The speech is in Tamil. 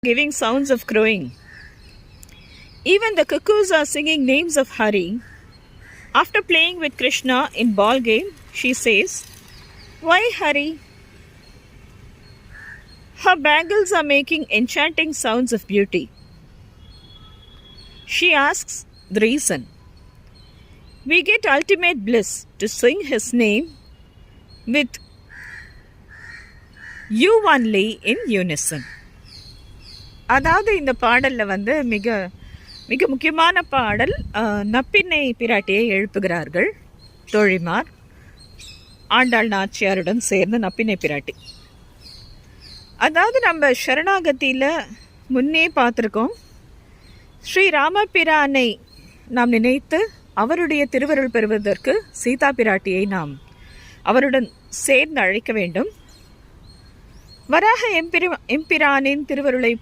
giving sounds of crowing. Even the cuckoos are singing names of Hari. After playing with Krishna in ball game, she says, "Why Hari?" Her bangles are making enchanting sounds of beauty. She asks the reason. We get ultimate bliss to sing his name with you only in unison. அதாவது இந்த பாடலில் மிக மிக முக்கியமான பாடல். நப்பின்னை பிராட்டியை எழுப்புகிறார்கள் தோழிமார், ஆண்டாள் நாச்சியாருடன் சேர்ந்து நப்பின்னை பிராட்டி. அதாவது நம்ம சரணாகதியில் முன்னே பார்த்துருக்கோம். ஸ்ரீ ராமபிரானை நாம் நினைத்து அவருடைய திருவருள் பெறுவதற்கு சீதா பிராட்டியை நாம் அவருடன் சேர்ந்து அழைக்க வேண்டும். வராக எம்பிரானின் திருவருளை